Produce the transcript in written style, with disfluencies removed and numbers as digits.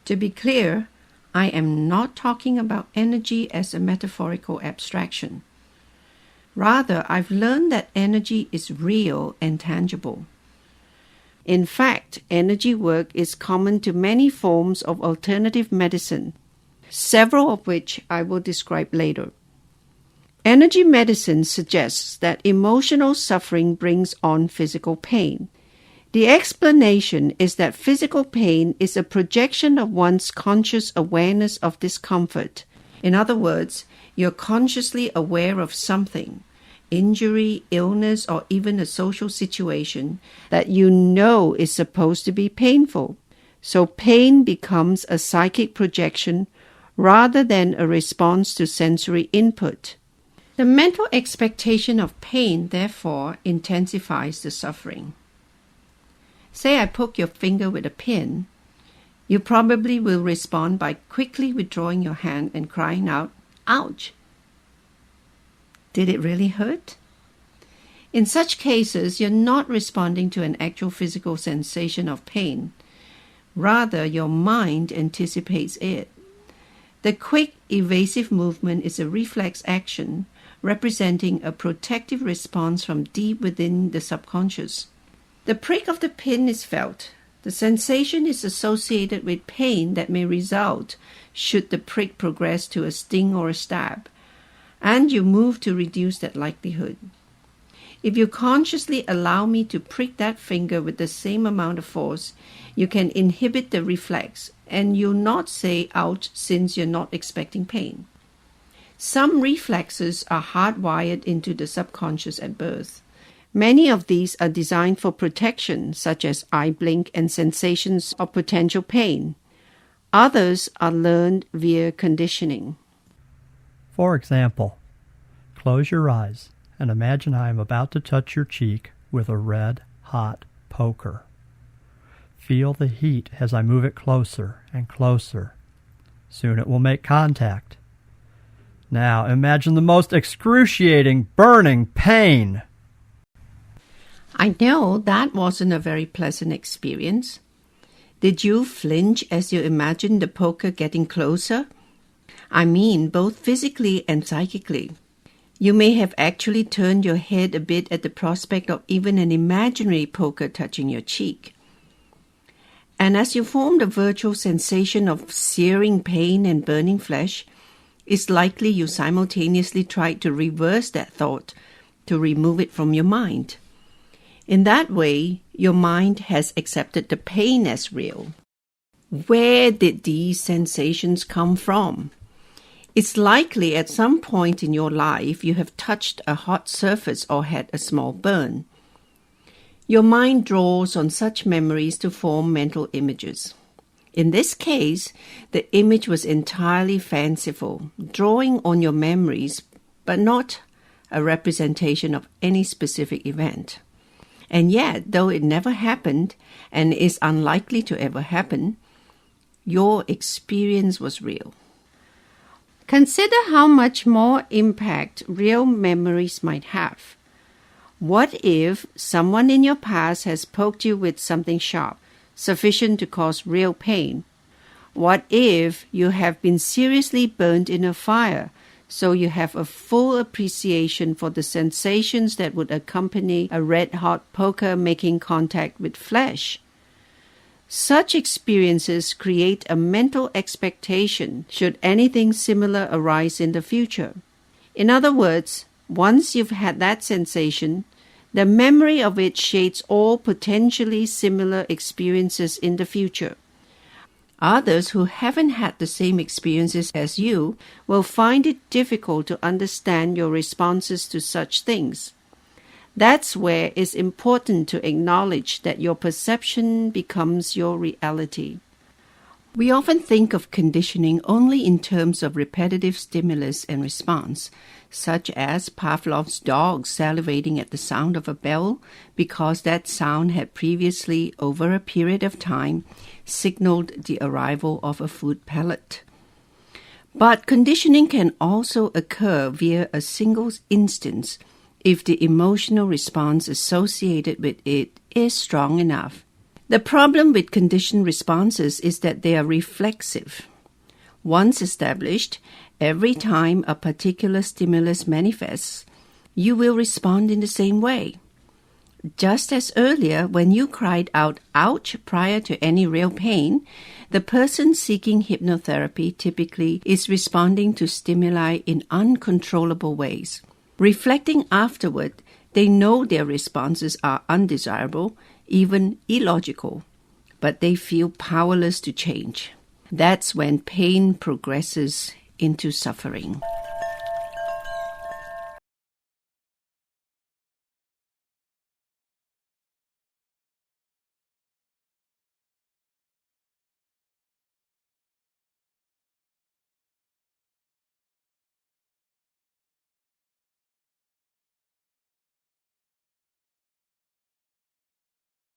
To be clear, I am not talking about energy as a metaphorical abstraction. Rather, I've learned that energy is real and tangible. In fact, energy work is common to many forms of alternative medicine, several of which I will describe later. Energy medicine suggests that emotional suffering brings on physical pain. The explanation is that physical pain is a projection of one's conscious awareness of discomfort. In other words, you're consciously aware of something, injury, illness, or even a social situation that you know is supposed to be painful. So pain becomes a psychic projection rather than a response to sensory input. The mental expectation of pain, therefore, intensifies the suffering. Say I poke your finger with a pin, you probably will respond by quickly withdrawing your hand and crying out, "Ouch!" Did it really hurt? In such cases, you're not responding to an actual physical sensation of pain. Rather, your mind anticipates it. The quick, evasive movement is a reflex action representing a protective response from deep within the subconscious. The prick of the pin is felt. The sensation is associated with pain that may result should the prick progress to a sting or a stab, and you move to reduce that likelihood. If you consciously allow me to prick that finger with the same amount of force, you can inhibit the reflex, and you'll not say ouch since you're not expecting pain. Some reflexes are hardwired into the subconscious at birth. Many of these are designed for protection, such as eye blink and sensations of potential pain. Others are learned via conditioning. For example, close your eyes and imagine I am about to touch your cheek with a red, hot poker. Feel the heat as I move it closer and closer. Soon it will make contact. Now imagine the most excruciating, burning pain. I know that wasn't a very pleasant experience. Did you flinch as you imagined the poker getting closer? I mean, both physically and psychically. You may have actually turned your head a bit at the prospect of even an imaginary poker touching your cheek. And as you form the virtual sensation of searing pain and burning flesh, it's likely you simultaneously tried to reverse that thought, to remove it from your mind. In that way, your mind has accepted the pain as real. Where did these sensations come from? It's likely at some point in your life you have touched a hot surface or had a small burn. Your mind draws on such memories to form mental images. In this case, the image was entirely fanciful, drawing on your memories, but not a representation of any specific event. And yet, though it never happened and is unlikely to ever happen, your experience was real. Consider how much more impact real memories might have. What if someone in your past has poked you with something sharp, sufficient to cause real pain? What if you have been seriously burned in a fire, so you have a full appreciation for the sensations that would accompany a red-hot poker making contact with flesh? Such experiences create a mental expectation should anything similar arise in the future. In other words, once you've had that sensation, the memory of it shades all potentially similar experiences in the future. Others who haven't had the same experiences as you will find it difficult to understand your responses to such things. That's where it's important to acknowledge that your perception becomes your reality. We often think of conditioning only in terms of repetitive stimulus and response, such as Pavlov's dog salivating at the sound of a bell because that sound had previously, over a period of time, signaled the arrival of a food pellet. But conditioning can also occur via a single instance if the emotional response associated with it is strong enough. The problem with conditioned responses is that they are reflexive. Once established, every time a particular stimulus manifests, you will respond in the same way. Just as earlier, when you cried out, ouch, prior to any real pain, the person seeking hypnotherapy typically is responding to stimuli in uncontrollable ways. Reflecting afterward, they know their responses are undesirable, even illogical, but they feel powerless to change. That's when pain progresses into suffering.